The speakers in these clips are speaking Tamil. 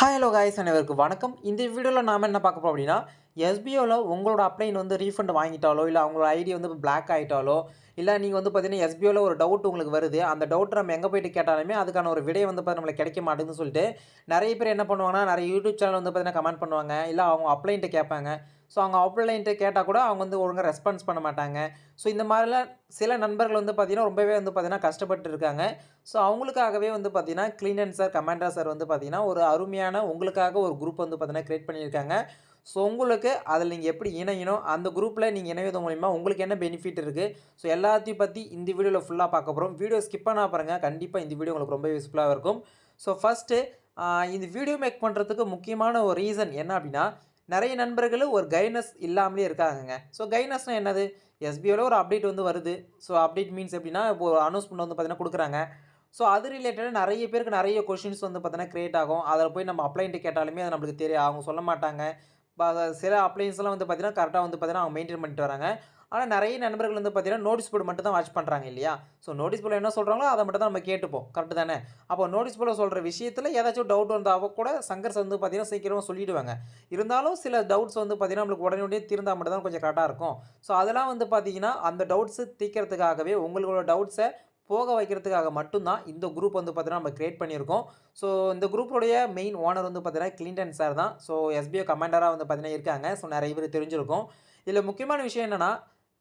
ஹாய் ஹலோ காய்ஸ் அனைவருக்கு வணக்கம். இந்த வீடியோவில் நாம் என்ன பார்க்க போகிறோம் அப்படின்னா, எஸ்பிஓவில் உங்களோட அப்ளைன் வந்து ரீஃபண்ட் வாங்கிட்டாலோ, இல்லை அவங்களோட ஐடி வந்து பிளாக் ஆகிட்டாலோ, இல்லை நீங்கள் வந்து பார்த்தீங்கன்னா எஸ்பிஓவில் ஒரு டவுட் உங்களுக்கு வருது. அந்த டவுட் நம்ம எங்கே போய்ட்டு கேட்டாலுமே அதுக்கான ஒரு விடை வந்து நம்மளுக்கு கிடைக்க மாட்டேங்குதுன்னு சொல்லிட்டு நிறைய பேர் என்ன பண்ணுவாங்கன்னா, நிறைய யூடியூப் சேனல் வந்து பார்த்தீங்கன்னா கமெண்ட் பண்ணுவாங்க. இல்லை அவங்க அப்ளைன்ட்ட கேட்பாங்க. ஸோ அவங்க அப்ளைன்ட்ட கேட்டால் கூட அவங்க வந்து ஒழுங்காக ரெஸ்பான்ஸ் பண்ண மாட்டாங்க. ஸோ இந்த மாதிரிலாம் சில நண்பர்கள் வந்து பார்த்தீங்கன்னா ரொம்பவே வந்து பார்த்தீங்கன்னா கஷ்டப்பட்டு இருக்காங்க. ஸோ அவங்களுக்காகவே வந்து பார்த்தீங்கன்னா க்ளீனன் சார், கமாண்டா சார் வந்து பார்த்தீங்கன்னா ஒரு அருமையான உங்களுக்காக ஒரு குரூப் வந்து பார்த்தீங்கன்னா கிரியேட் பண்ணியிருக்காங்க. ஸோ உங்களுக்கு அதில் நீங்கள் எப்படி இணையணும், அந்த குரூப்பில் நீங்கள் இணைவதன் மூலிமா உங்களுக்கு என்ன பெனிஃபிட் இருக்குது, ஸோ எல்லாத்தையும் பற்றி இந்த வீடியோவில் ஃபுல்லாக பார்க்க போகிறோம். வீடியோ ஸ்கிப் பண்ணா பாருங்கள், கண்டிப்பாக இந்த வீடியோ உங்களுக்கு ரொம்ப யூஸ்ஃபுல்லாக இருக்கும். ஸோ ஃபஸ்ட்டு இந்த வீடியோ மேக் பண்ணுறதுக்கு முக்கியமான ஒரு ரீசன் என்ன அப்படின்னா, நிறைய நண்பர்கள் ஒரு கைட்னஸ் இல்லாமலே இருக்காங்கங்க. ஸோ கைட்னஸ்னால் என்னது? எஸ்பிஓவில் ஒரு அப்டேட் வந்து வருது. ஸோ அப்டேட் மீன்ஸ் எப்படின்னா, இப்போ ஒரு அனௌன்ஸ்மெண்ட் வந்து பார்த்தீங்கன்னா கொடுக்குறாங்க. ஸோ அது ரிலேட்டடாக நிறைய பேருக்கு நிறைய கொஷின்ஸ் வந்து பார்த்தீங்கன்னா கிரியேட் ஆகும். அதில் போய் நம்ம அப்ளைன்ட்டு கேட்டாலுமே அது நம்மளுக்கு தெரியும். அவங்க சொல்ல மாட்டாங்க. சில அப்ளைன்ஸ்லாம் வந்து பார்த்தீங்கன்னா கரெக்டாக வந்து பார்த்தீங்கன்னா அவங்க மெயின்டைன் பண்ணிட்டு வராங்க. ஆனால் நிறைய நண்பர்கள் வந்து பார்த்தீங்கன்னா நோட்டீஸ் போர்டு மட்டும் தான் வாட்ச் பண்ணுறாங்க இல்லையா? ஸோ நோட்டீஸ் போர்டில் என்ன சொல்கிறாங்களோ அதை மட்டும் தான் நம்ம கேட்டுப்போம். கரெக்டு தானே? அப்போ நோட்டீஸ் போர்டில் சொல்கிற விஷயத்தில் ஏதாச்சும் டவுட் வந்தால் கூட சங்கர்ஸ் வந்து பார்த்தீங்கன்னா சீக்கிரமாக சொல்லிவிடுவாங்க. இருந்தாலும் சில டவுட்ஸ் வந்து பார்த்தீங்கன்னா நம்மளுக்கு உடனே தீர்ந்தால் மட்டும் தான் கொஞ்சம் கரெக்டாக இருக்கும். ஸோ அதெல்லாம் வந்து பார்த்தீங்கன்னா அந்த டவுட்ஸு தீர்க்கிறதுக்காகவே உங்களோட டவுட்ஸை போக வைக்கிறதுக்காக மட்டும்தான் இந்த குரூப் வந்து பார்த்தீங்கன்னா நம்ம கிரியேட் பண்ணியிருக்கோம். ஸோ இந்த குரூப்போடைய மெயின் ஓனர் வந்து பார்த்தீங்கன்னா கிளின்டன் சார் தான். ஸோ எஸ்பிஓ கமாண்டராக வந்து பார்த்தீங்கன்னா இருக்காங்க. ஸோ நிறைய பேர் தெரிஞ்சிருக்கும். இதில் முக்கியமான விஷயம் என்னென்னா,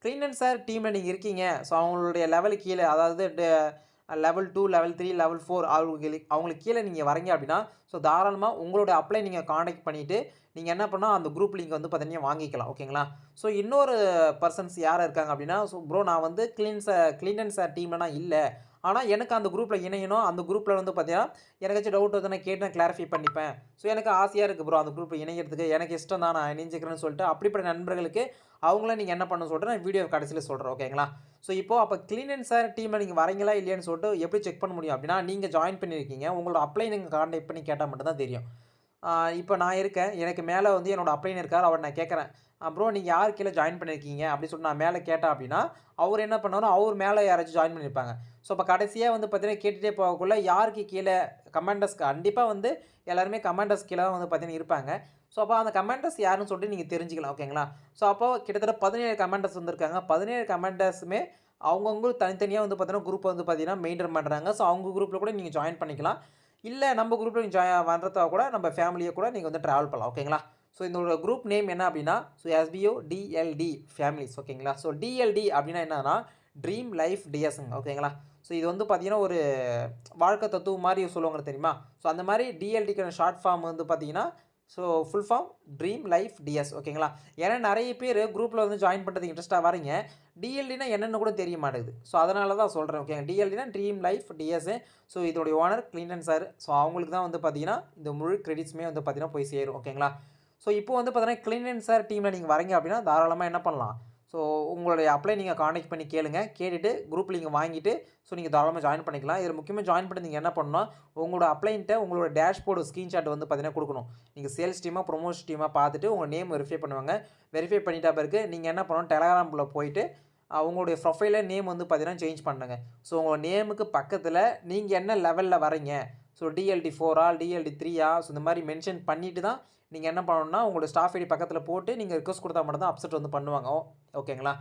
கிளின்டன் சார் டீமில் நீங்கள் இருக்கீங்க. ஸோ அவங்களுடைய லெவலுக்கு கீழே, அதாவது லெவல் 2, லெவல் 3, லெவல் 4 அவங்களுக்கு கீழே நீங்கள் வரீங்க அப்படின்னா, ஸோ தாராளமாக உங்களோட அப்ளை நீங்கள் கான்டாக்ட் பண்ணிவிட்டு நீங்கள் என்ன பண்ணால் அந்த குரூப் லிங்க் வந்து பார்த்தீங்கன்னா வாங்கிக்கலாம். ஓகேங்களா? ஸோ இன்னொரு பர்சன்ஸ் யார் இருக்காங்க அப்படின்னா, ஸோ ப்ரோ நான் வந்து கிளின்டன் சார் டீமில் நான் இல்லை. ஆனால் எனக்கு அந்த குரூப்பில் இணையணும். அந்த குரூப்பில் வந்து பார்த்தீங்கன்னா எனக்காச்சும் டவுட் வந்து நான் கேட்டு நான் கிளாரிஃபை பண்ணிப்பேன். ஸோ எனக்கு ஆசையாக இருக்குது ப்ரோ அந்த குரூப்பில் இணைகிறதுக்கு. எனக்கு இஷ்டம் தான், நான் இணைஞ்சிக்கிறேன்னு சொல்லிட்டு அப்படிப்பட்ட நண்பர்களுக்கு அவங்கள நீங்கள் என்ன பண்ணணும்னு சொல்லிட்டு நான் வீடியோ கடைசியில் சொல்கிறேன். ஓகேங்களா? ஸோ இப்போது அப்போ கிளின்டன் சார் டீமில் நீங்கள் வரீங்களா இல்லையான்னு சொல்லிட்டு எப்படி செக் பண்ண முடியும் அப்படின்னா, நீங்கள் ஜாயின் பண்ணியிருக்கீங்க. உங்களோட அப்ளை நீங்கள் கான்டாக்ட் பண்ணி கேட்டால் மட்டும் தான் தெரியும். இப்போ நான் இருக்கேன். எனக்கு மேலே வந்து என்னோட அப்ளைன் இருக்கார். அவர நான் கேட்குறேன். ப்ரோ நீங்க யார் கீழ ஜாயின் பண்ணியிருக்கீங்க? அப்படின்னு சொல்லிட்டு நான் மேல கேட்டேன் அப்படின்னா, அவரு என்ன பண்ணுவாருன்னா, அவர் மேல யாராச்சும் ஜாயின் பண்ணியிருப்பாங்க. ஸோ அப்ப கடைசியா வந்து பார்த்தீங்கன்னா, கேட்டுட்டே போகக்குள்ள யாருக்கு கீழ கமாண்டர்ஸ் கண்டிப்பா வந்து எல்லாருமே கமாண்டர்ஸ் கீழ தான் வந்து பார்த்தீங்கன்னா இருப்பாங்க. ஸோ அப்போ அந்த கமாண்டர்ஸ் யாருன்னு சொல்லிட்டு நீங்க தெரிஞ்சுக்கலாம். ஓகேங்களா? ஸோ அப்போ கிட்டத்தட்ட 17 கமாண்டர்ஸ் வந்திருக்காங்க. 17 கமாண்டர்ஸுமே அவங்கவங்க தனித்தனியா வந்து பார்த்தீங்கன்னா, குரூப் வந்து பார்த்தீங்கன்னா மெயின்டெயின் பண்றாங்க. ஸோ அவங்க குரூப்ல கூட நீங்க ஜாயின் பண்ணிக்கலாம். இல்ல நம்ம குரூப்ல நீங்க வர்றதா கூட நம்ம ஃபேமிலிய கூட நீங்க வந்து டிராவல் பண்ணலாம். ஓகேங்களா? ஸோ இதோட குரூப் நேம் என்ன அப்படின்னா, ஸோ எஸ்பிஓ டிஎல்டி ஃபேமிலிஸ். ஓகேங்களா? ஸோ டிஎல்டி அப்படின்னா என்னன்னா, ட்ரீம் லைஃப் டிஎஸ்ங்க. ஓகேங்களா? ஸோ இது வந்து பார்த்தீங்கன்னா ஒரு வாழ்க்கை தத்துவம் மாதிரி சொல்லுவாங்க தெரியுமா? ஸோ அந்த மாதிரி டிஎல்டிக்கான ஷார்ட் ஃபார்ம் வந்து பார்த்தீங்கன்னா, so full form dream life DS. ஓகேங்களா? ஏன்னா நிறைய பேர் குரூப்பில் வந்து ஜாயின் பண்ணுறதுக்கு இன்ட்ரெஸ்ட்டாக வரீங்க. டிஎல்டினா என்னென்னு கூட தெரிய மாட்டேங்குது. ஸோ அதனால தான் சொல்கிறேன். ஓகேங்க. டிஎல்டினா ட்ரீம் லைஃப் டிஎஸ். ஸோ இதோடைய ஓனர் கிளின்டன் சார். ஸோ அவங்களுக்கு தான் வந்து பார்த்தீங்கன்னா இந்த முழு கிரெடிட்ஸுமே வந்து பார்த்தீங்கன்னா போய் சேரும். ஓகேங்களா? ஸோ இப்போ வந்து பார்த்தீங்கன்னா கிளின்டன் சார் டீமில் நீங்கள் வரீங்க அப்படின்னா தாராளமாக என்ன பண்ணலாம், ஸோ உங்களுடைய அப்ளை நீங்கள் கான்டாக்ட் பண்ணி கேளுங்க. கேட்டுட்டு குரூப் நீங்கள் வாங்கிட்டு ஸோ நீங்கள் தாராளமாக ஜாயின் பண்ணிக்கலாம். இதில் முக்கியமாக ஜாயின் பண்ணி நீங்கள் என்ன பண்ணணும், உங்களோட அப்ளைன்ட்ட உங்களோட டேஷ்போர்டு ஸ்க்ரீன்ஷாட் வந்து பார்த்தீங்கன்னா கொடுக்கணும். நீங்கள் சேல்ஸ் டீமாக ப்ரொமோஷன் டீமாக பார்த்துட்டு உங்கள் நேம் வெரிஃபை பண்ணுவாங்க. வெரிஃபை பண்ணிட்ட பிறகு நீங்கள் என்ன பண்ணணும், டெலகிராமில் போயிட்டு உங்களுடைய ப்ரொஃபைலில் நேம் வந்து பார்த்தீங்கன்னா சேஞ்ச் பண்ணுங்க. ஸோ உங்கள் நேமுக்கு பக்கத்தில் நீங்கள் என்ன லெவலில் வரீங்க, ஸோ டிஎல்டி 4ஆ டிஎல்டி 3ஆ ஸோ இந்த மாதிரி மென்ஷன் பண்ணிவிட்டு தான் நீங்கள் என்ன பண்ணணும்னா உங்களோட ஸ்டாஃப் ஐடி பக்கத்தில் போட்டு நீங்கள் ரிக்வஸ்ட் கொடுத்தா மட்டும் தான் அப்செட் வந்து பண்ணுவாங்க. ஓகேங்களா?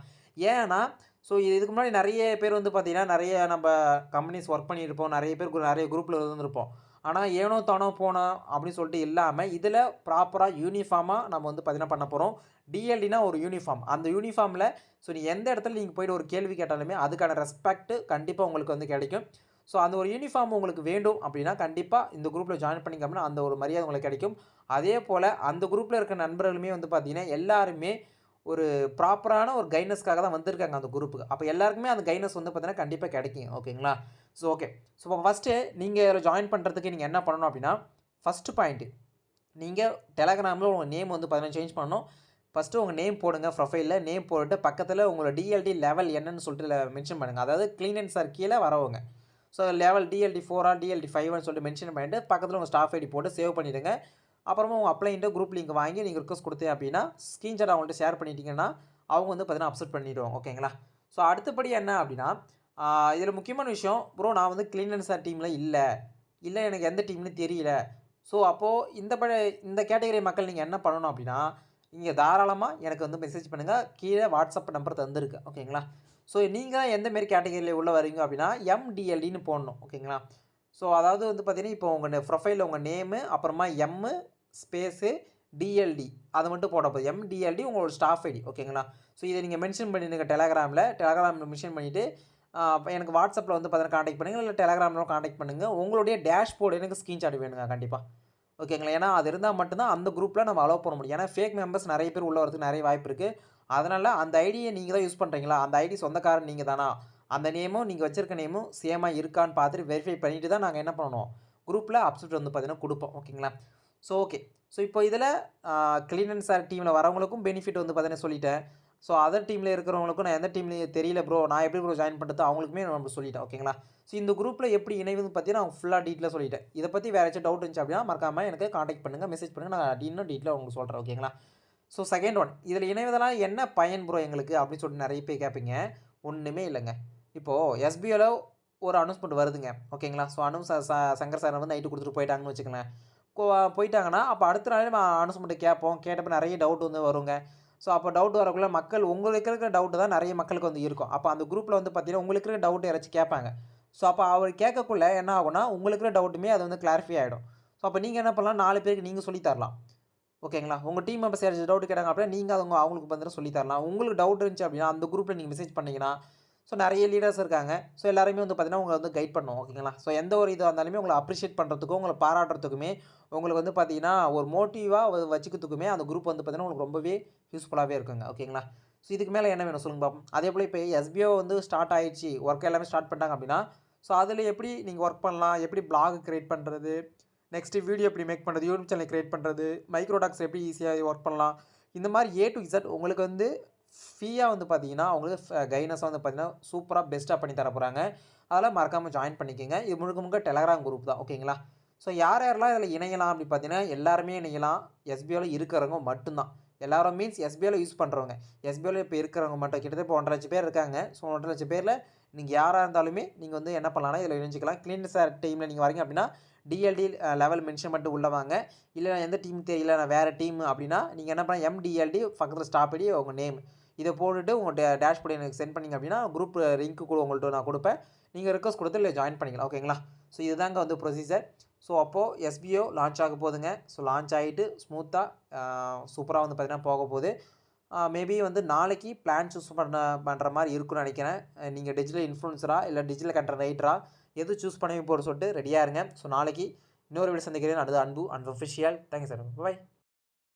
ஏன்னா ஸோ இதுக்கு முன்னாடி நிறைய பேர் வந்து பார்த்தீங்கன்னா நிறைய நம்ம கம்பெனிஸ் ஒர்க் பண்ணியிருப்போம். நிறைய பேர் நிறைய குரூப்பில் இருந்திருப்போம். ஆனால் ஏனோ தானோ போனோம் அப்படின்னு சொல்லிட்டு இல்லாமல் இதில் ப்ராப்பராக யூனிஃபார்மாக நம்ம வந்து பார்த்தீங்கன்னா பண்ண போகிறோம். டிஎல்டினா ஒரு யூனிஃபார்ம். அந்த யூனிஃபார்மில் ஸோ எந்த இடத்துல நீங்கள் போய்ட்டு ஒரு கேள்வி கேட்டாலுமே அதுக்கான ரெஸ்பெக்ட் கண்டிப்பாக உங்களுக்கு வந்து கிடைக்கும். ஸோ அந்த ஒரு யூனிஃபார்ம் உங்களுக்கு வேண்டும் அப்படின்னா கண்டிப்பாக இந்த குரூப்பில் ஜாயின் பண்ணிங்க அப்படின்னா அந்த ஒரு மரியாதை உங்களுக்கு கிடைக்கும். அதே போல் அந்த குரூப்பில் இருக்க நண்பர்களுமே வந்து பார்த்தீங்கன்னா எல்லாருமே ஒரு ப்ராப்பரான ஒரு கைட்னஸ்க்காக தான் வந்திருக்காங்க அந்த குரூப்புக்கு. அப்போ எல்லாருக்குமே அந்த கைட்னஸ் வந்து பார்த்தீங்கன்னா கண்டிப்பாக கிடைக்கும். ஓகேங்களா? So okay. ஸோ இப்போ ஃபஸ்ட்டு நீங்கள் ஜாயின் பண்ணுறதுக்கு நீங்கள் என்ன பண்ணணும் அப்படின்னா, ஃபஸ்ட்டு பாயிண்ட்டு நீங்கள் டெலகிராமில் உங்கள் நேம் வந்து பார்த்தீங்கன்னா சேஞ்ச் பண்ணணும். ஃபஸ்ட்டு உங்கள் நேம் போடுங்க. ப்ரொஃபைலில் நேம் போட்டுட்டு பக்கத்தில் உங்களோட டிஎல்டி லெவல் என்னன்னு சொல்லிட்டு மென்ஷன் பண்ணுங்கள். அதாவது கிளீனன் சார் கீழே வரவங்க. ஸோ லெவல் டிஎல்டி 4ஆ டிஎல்டி 5ஆன்னு சொல்லிட்டு மென்ஷன் பண்ணிட்டு பக்கத்தில் உங்கள் ஸ்டாஃப் ஐடி போட்டு சேவ் பண்ணிவிடுங்க. அப்புறமா உங்கள் அப்ளைன்ட்டு குரூப் லிங்க் வாங்கி நீங்கள் ரிக்வஸ்ட் கொடுத்தீங்க அப்படின்னா ஸ்க்ரீன்ஷாட் அவங்கள்ட்ட ஷேர் பண்ணிட்டீங்கன்னா அவங்க வந்து பார்த்தீங்கன்னா அப்செட் பண்ணிவிடுவாங்க. ஓகேங்களா? ஸோ அடுத்தபடி என்ன அப்படின்னா, இதில் முக்கியமான விஷயம், ப்ரோ நான் வந்து கிளீனன் சார் டீமில் இல்லை எனக்கு எந்த டீம்னு தெரியல. ஸோ அப்போது இந்த கேட்டகரி மக்கள் நீங்கள் என்ன பண்ணணும் அப்படின்னா, நீங்க தாராளமா எனக்கு வந்து மெசேஜ் பண்ணுங்க. கீழ வாட்ஸ்அப் நம்பர் தந்திருக்கு. ஓகேங்களா? ஸோ நீங்க எந்த மாரி கேட்டகரியில உள்ள வரீங்க அப்படின்னா, எம்டிஎல்டின்னு போடணும். ஓகேங்களா? ஸோ அதாவது வந்து பார்த்தீங்கன்னா, இப்போ உங்க ப்ரொஃபைல்ல உங்க நேமு, அப்புறமா ஸ்பேஸு டிஎல்டி அது மட்டும் போட்டா போதும். எம்டிஎல்டி உங்களோட ஸ்டாஃப் ஐடி. ஓகேங்களா? ஸோ இத நீங்க மென்ஷன் பண்ணிடுங்க டெலகிராம்ல மென்ஷன் பண்ணிட்டு, எனக்கு வாட்ஸ்அப்ல வந்து பார்த்தீங்கன்னா கான்டாக்ட் பண்ணுங்க. இல்ல டெலகிராம்ல கான்டாக்ட் பண்ணுங்க. உங்களுடைய டேஷ்போர்ட் எனக்கு ஸ்கிரீன்ஷாட் வேணுங்க கண்டிப்பா. ஓகேங்களா? ஏன்னா அது இருந்தா மட்டும் தான் அந்த குரூப்ல நம்ம அலோவ் பண்ண முடியும். ஏன்னா ஃபேக் மெம்பர்ஸ் நெறைய பேர் உள்ள வரதுக்கு நெறைய வாய்ப்பு இருக்கு. அதனால அந்த ஐடிய நீங்க தான் யூஸ் பண்றீங்களா? அந்த ஐடி சொந்தக்காரர் நீங்க தானா? அந்த நேமும் நீங்க வச்சிருக்க நேமும் சேமா இருக்கான்னு பார்த்துட்டு வெரிஃபை பண்ணிட்டு தான் நாங்க என்ன பண்ணுவோம், குரூப்ல அப்டேட் வந்து பார்த்தீங்கன்னா குடுப்போம். ஓகேங்களா? So okay. ஸோ இப்போ இதில கிளீன் அண்ட் சார் டீம்ல வரவங்களுக்கும் பெனிஃபிட் வந்து பார்த்தீங்கன்னா சொல்லிட்டேன். ஸோ அதர் டீம்ல இருக்கிறவங்களுக்கும் நான் எந்த டீம்லயும் தெரியல ப்ரோ. நான் எப்படி ப்ரோ ஜாயின் பண்றது? அவங்களுக்குமே நான் சொல்லிட்டேன். ஓகேங்களா? ஸோ இந்த குரூப்ல எப்படி இணைவுன்னு பார்த்தீங்கன்னா, நான் ஃபுல்லா டீட்டெயிலா சொல்லிட்டேன். இத பத்தி வேற ஏதாச்சும் டவுட் இருந்துச்சு அப்படின்னா, மறக்காம எனக்கு கான்டாக்ட் பண்ணுங்க. மெசேஜ் பண்ணுங்க. நான் இன்னும் டீட்டெயிலா உங்களுக்கு சொல்றேன். ஓகேங்களா? So second one. இதில இணைவதனால என்ன பயன் ப்ரோ எங்களுக்கு? அப்படின்னு சொல்லிட்டு நெறைய பேர் கேட்பீங்க. ஒண்ணுமே இல்லங்க. இப்போ எஸ்பிஓல ஒரு அனௌன்ஸ்மென்ட் வருதுங்க. ஓகேங்களா? ஸோ அனௌன்ஸ் சங்கர் சார் வந்து நைட்டு குடுத்துட்டு போயிட்டாங்கன்னு வச்சுக்கங்களேன். கோ போயிட்டாங்கன்னா, அப்ப அடுத்த நாளே நம்ம அனௌன்ஸ்மென்ட் கேட்போம். கேட்டப்ப நெறைய டவுட் வந்து வருங்க. ஸோ அப்போ டவுட் வரக்குள்ள மக்கள் உங்களுக்கு இருக்கிற டவுட் தான் நெறைய மக்களுக்கு வந்து இருக்கும். அப்ப அந்த குரூப்ல வந்து பார்த்தீங்கன்னா, உங்களுக்கு இருக்கிற டவுட் யாராச்சும் கேட்பாங்க. ஸோ அப்ப அவர் கேட்கக்குள்ள என்ன ஆகும்னா, உங்களுக்கு இருக்கிற டவுட்டுமே அது வந்து கிளாரிஃபை ஆயிடும். ஸோ அப்ப நீங்க என்ன பண்ணலாம், 4 பேருக்கு நீங்க சொல்லி தரலாம். ஓகேங்களா? உங்க டீம் மெம்பர்ஸ் யாராச்சும் டவுட் கேட்டாங்க அப்படின்னா, நீங்க அவங்களுக்கு பதிலா சொல்லி தரலாம். உங்களுக்கு டவுட் இருந்துச்சு அப்படின்னா, அந்த குரூப்ல நீங்க மெசேஜ் பண்ணீங்கன்னா, ஸோ நெறைய லீடர்ஸ் இருக்காங்க. ஸோ எல்லாருமே வந்து பார்த்தீங்கன்னா, உங்கள வந்து கைட் பண்ணுவோம். ஓகேங்களா? ஸோ எந்த ஒரு இதா இருந்தாலுமே உங்கள அப்ரிஷியேட் பண்றதுக்கும், உங்கள பாராட்டுறதுக்குமே, உங்களுக்கு வந்து பார்த்தீங்கன்னா, ஒரு மோட்டிவா வச்சுக்கிறதுக்குமே அந்த குரூப் வந்து பார்த்தீங்கன்னா, உங்களுக்கு ரொம்பவே யூஸ்ஃபுல்லாவே இருக்குங்க. ஓகேங்களா? ஸோ இதுக்கு மேல என்ன வேணும் சொல்லுங்க பாப்போம். அதேபோல இப்ப எஸ்பிஓ வந்து ஸ்டார்ட் ஆயிடுச்சு. ஒர்க் எல்லாமே ஸ்டார்ட் பண்ணிட்டாங்க அப்படின்னா, ஸோ அதில எப்படி நீங்க ஒர்க் பண்ணலாம்? எப்படி பிளாக் கிரியேட் பண்றது? நெக்ஸ்ட் வீடியோ எப்படி மேக் பண்றது? யூடியூப் சேனல் கிரியேட் பண்றது? மைக்ரோ டாக்ஸ் எப்படி ஈஸியா ஒர்க் பண்ணலாம்? இந்த மாரி ஏ டூ இசட் உங்களுக்கு வந்து ஃப்ரீயா வந்து பார்த்தீங்கன்னா, உங்களுக்கு கைடன்ஸா வந்து பார்த்தீங்கன்னா, சூப்பரா பெஸ்ட்டா பண்ணி தர போறாங்க. அதெல்லாம் மறக்காம ஜாயின் பண்ணிக்கங்க. இது முழுக்க முழுக்க டெலகிராம் குரூப் தான். ஓகேங்களா? ஸோ யார் யாரெல்லாம் இதில இணையலாம் அப்படி பார்த்தீங்கன்னா, எல்லாருமே இணையலாம். எஸ்பிஓல இருக்கிறவங்க மட்டும் தான். எல்லாரும் மீன்ஸ் எஸ்பிஓல யூஸ் பண்றவங்க. எஸ்பிஓல இப்ப இருக்கிறவங்க மட்டும் கிட்டத்தட்ட இப்போ 1,50,000 பேர் இருக்காங்க. ஸோ 1,50,000 பேர்ல நீங்க யாரா இருந்தாலுமே நீங்க வந்து என்ன பண்ணலாம்னா, இதில இணைஞ்சுக்கலாம். கிளீன் சார் டீம்ல நீங்க வரீங்க அப்படின்னா, டிஎல்டி லெவல் மென்ஷன் பண்ணிட்டு உள்ள வாங்க. இல்ல நான் எந்த டீம் தெரியல, நான் வேற டீம் அப்படின்னா, நீங்க என்ன பண்ணலாம் எம்டிஎல்டி பக்கத்தில ஸ்டாப் ஐடி, உங்க நேம் இத போட்டுட்டு உங்க டேஷ்போர்ட் எனக்கு சென்ட் பண்ணீங்க அப்படின்னா, குரூப் லிங்க் கூட உங்கள்ட்ட நான் குடுப்பேன். நீங்க ரிக்வெஸ்ட் குடுத்து இதுல ஜாயின் பண்ணிக்கலாம். ஓகேங்களா? ஸோ இதுதாங்க வந்து ப்ரொசீஜர். ஸோ அப்போ எஸ்பிஓ லான்ச் ஆக போதுங்க. ஸோ லான்ச் ஆயிட்டு ஸ்மூத்தா சூப்பரா வந்து பார்த்தீங்கன்னா போகப்போது. மேபி வந்து நாளைக்கு பிளான் சூஸ் பண்ற மாரி இருக்கும்னு நெனைக்கிறேன். நீங்க டிஜிட்டல் இன்ஃப்ளூயன்சரா இல்ல டிஜிட்டல் கன்டென்ட் ரைட்டரா எது சூஸ் பண்ணி போட சொல்லிட்டு ரெடியா இருங்க. ஸோ நாளைக்கு இன்னொரு வீடியோ சந்திக்கிறேன். அது அன்பு and official. Thank you sir. Bye.